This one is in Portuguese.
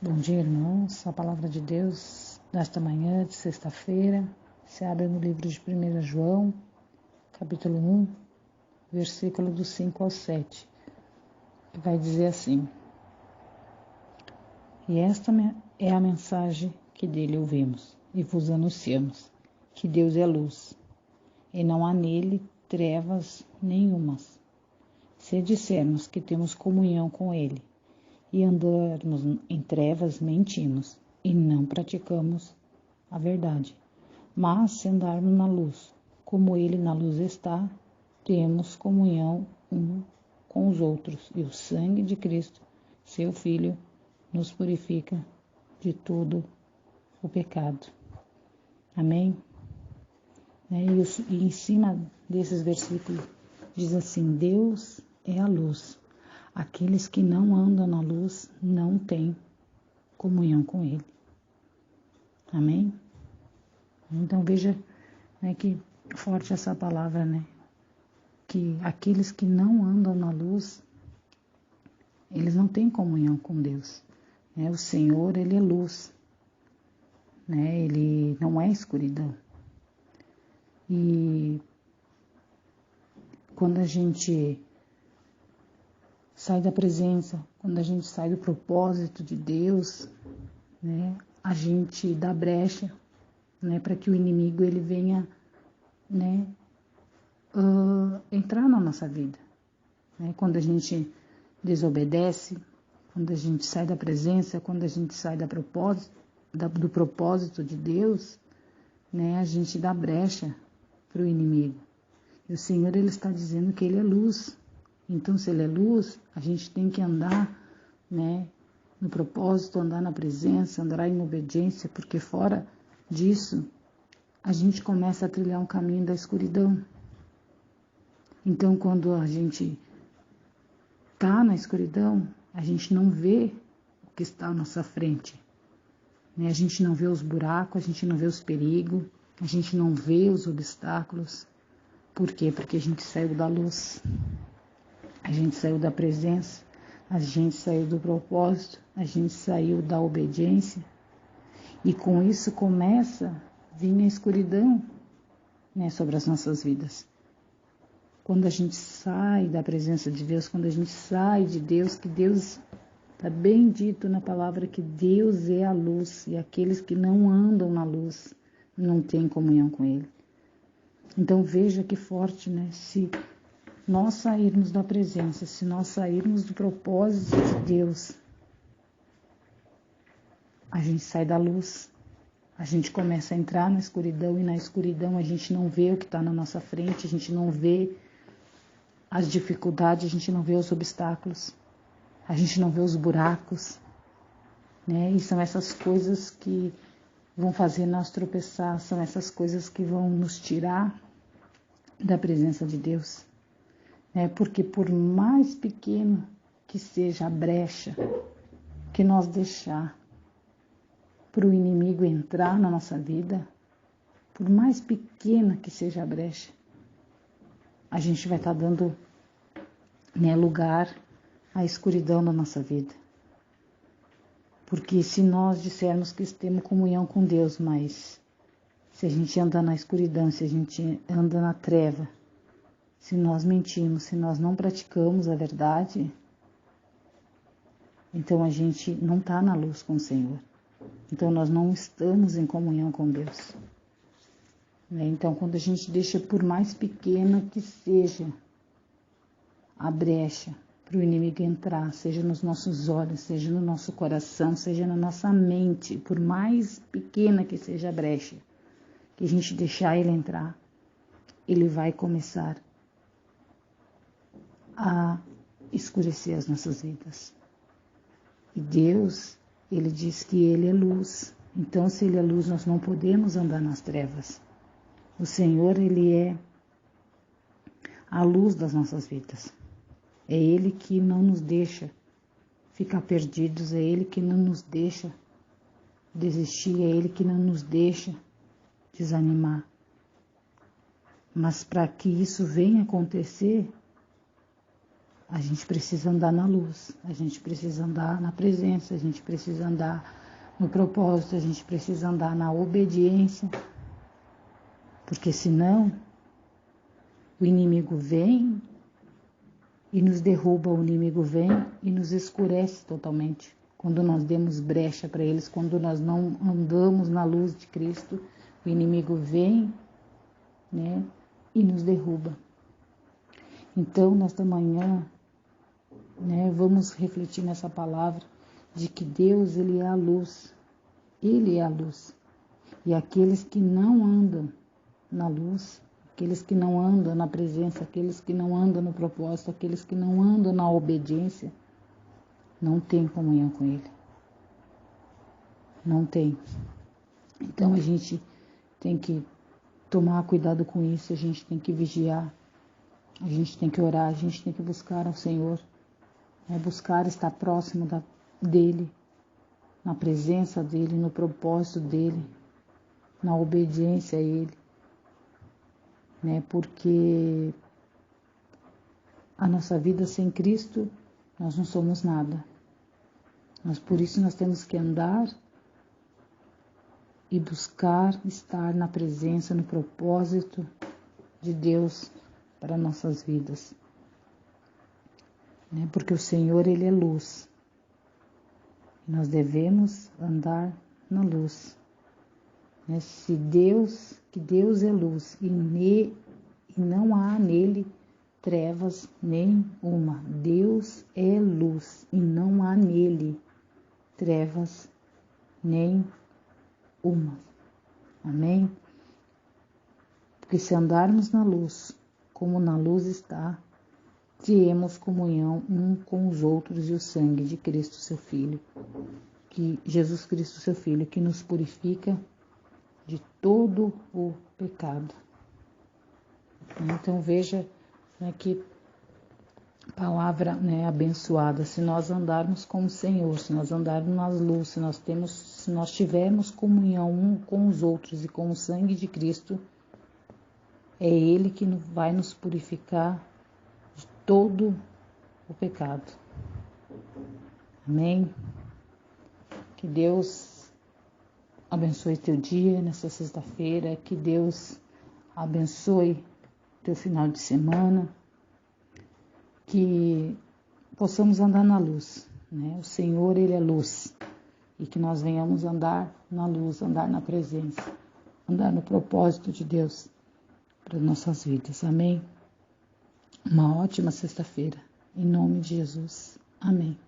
Bom dia, irmãos. A palavra de Deus nesta manhã de sexta-feira se abre no livro de 1 João, capítulo 1, versículo do 5 ao 7, que vai dizer assim: E esta é a mensagem que dele ouvimos e vos anunciamos, que Deus é luz, e não há nele trevas nenhumas. Se dissermos que temos comunhão com ele, e andarmos em trevas, mentimos e não praticamos a verdade. Mas se andarmos na luz, como ele na luz está, temos comunhão um com os outros, e o sangue de Cristo, seu Filho, nos purifica de todo o pecado. Amém? E em cima desses versículos diz assim: Deus é a luz. Aqueles que não andam na luz não têm comunhão com Ele. Amém? Então veja, que forte essa palavra, Que aqueles que não andam na luz, eles não têm comunhão com Deus. O Senhor, Ele é luz. Ele não é escuridão. E quando a gente sai da presença, quando a gente sai do propósito de Deus, a gente dá brecha, para que o inimigo ele venha, entrar na nossa vida. Quando a gente desobedece, quando a gente sai da presença, quando a gente sai do propósito de Deus, a gente dá brecha para o inimigo. E o Senhor ele está dizendo que Ele é luz. Então, se Ele é luz, a gente tem que andar, no propósito, andar na presença, andar em obediência, porque fora disso, a gente começa a trilhar um caminho da escuridão. Então, quando a gente está na escuridão, a gente não vê o que está à nossa frente. A gente não vê os buracos, a gente não vê os perigos, a gente não vê os obstáculos. Por quê? Porque a gente saiu da luz. A gente saiu da presença, a gente saiu do propósito, a gente saiu da obediência. E com isso começa a vir a escuridão, sobre as nossas vidas. Quando a gente sai da presença de Deus, quando a gente sai de Deus, que Deus, está bem dito na palavra que Deus é a luz, e aqueles que não andam na luz não têm comunhão com Ele. Então veja que forte, se nós sairmos da presença, se nós sairmos do propósito de Deus, a gente sai da luz, a gente começa a entrar na escuridão, e na escuridão a gente não vê o que está na nossa frente, a gente não vê as dificuldades, a gente não vê os obstáculos, a gente não vê os buracos, E são essas coisas que vão fazer nós tropeçar, são essas coisas que vão nos tirar da presença de Deus. Porque por mais pequeno que seja a brecha que nós deixar para o inimigo entrar na nossa vida, por mais pequena que seja a brecha, a gente vai estar dando lugar à escuridão na nossa vida. Porque se nós dissermos que temos comunhão com Deus, mas se a gente anda na escuridão, se a gente anda na treva, se nós mentimos, se nós não praticamos a verdade, então a gente não está na luz com o Senhor. Então nós não estamos em comunhão com Deus. Então quando a gente deixa, por mais pequena que seja a brecha para o inimigo entrar, seja nos nossos olhos, seja no nosso coração, seja na nossa mente, por mais pequena que seja a brecha, que a gente deixar ele entrar, ele vai começar a escurecer as nossas vidas. E Deus, Ele diz que Ele é luz. Então, se Ele é luz, nós não podemos andar nas trevas. O Senhor, Ele é a luz das nossas vidas. É Ele que não nos deixa ficar perdidos, é Ele que não nos deixa desistir, é Ele que não nos deixa desanimar. Mas para que isso venha acontecer, A gente precisa andar na luz, a gente precisa andar na presença, a gente precisa andar no propósito, a gente precisa andar na obediência, porque senão o inimigo vem e nos derruba, o inimigo vem e nos escurece totalmente. Quando nós demos brecha para eles, quando nós não andamos na luz de Cristo, o inimigo vem, né, e nos derruba. Então, nesta manhã, né, vamos refletir nessa palavra de que Deus, Ele é a luz. Ele é a luz. E aqueles que não andam na luz, aqueles que não andam na presença, aqueles que não andam no propósito, aqueles que não andam na obediência, não tem comunhão com Ele. Não tem. Então a gente tem que tomar cuidado com isso, a gente tem que vigiar, a gente tem que orar, a gente tem que buscar ao Senhor, né? Buscar estar próximo dEle, na presença dEle, no propósito dEle, na obediência a Ele, né? Porque a nossa vida sem Cristo, nós não somos nada. Por isso nós temos que andar e buscar estar na presença, no propósito de Deus para nossas vidas, né? Porque o Senhor, Ele é luz. E nós devemos andar na luz, né? Que Deus é luz e não há nele trevas nenhuma. Deus é luz e não há nele trevas nenhuma. Amém? Porque se andarmos na luz, como na luz está, criemos comunhão um com os outros e o sangue de Cristo, seu Filho, que Jesus Cristo, seu Filho, que nos purifica de todo o pecado. Então veja, né, que palavra, né, abençoada. Se nós andarmos com o Senhor, se nós andarmos na luz, se nós tivermos comunhão um com os outros e com o sangue de Cristo, é Ele que vai nos purificar de todo o pecado. Amém? Que Deus abençoe teu dia nessa sexta-feira, que Deus abençoe teu final de semana, que possamos andar na luz, né? O Senhor, Ele é luz, e que nós venhamos andar na luz, andar na presença, andar no propósito de Deus para nossas vidas. Amém? Uma ótima sexta-feira, em nome de Jesus. Amém.